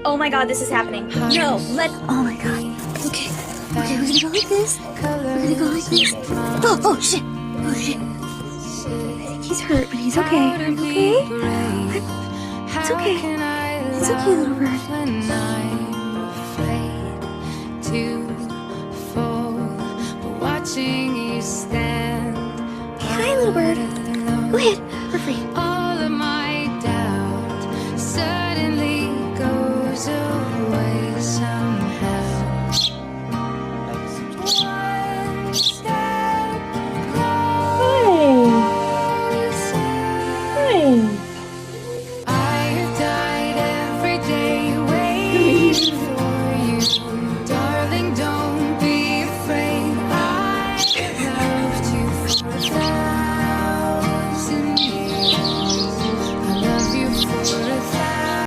Oh my god, this is happening. No, oh my god. Okay. Okay, we're gonna go like this. We're gonna go like this. Oh shit. Oh shit. I think he's hurt, but he's okay. Are you okay? It's okay. It's okay, little bird. Hi, little bird. Go ahead. We're free.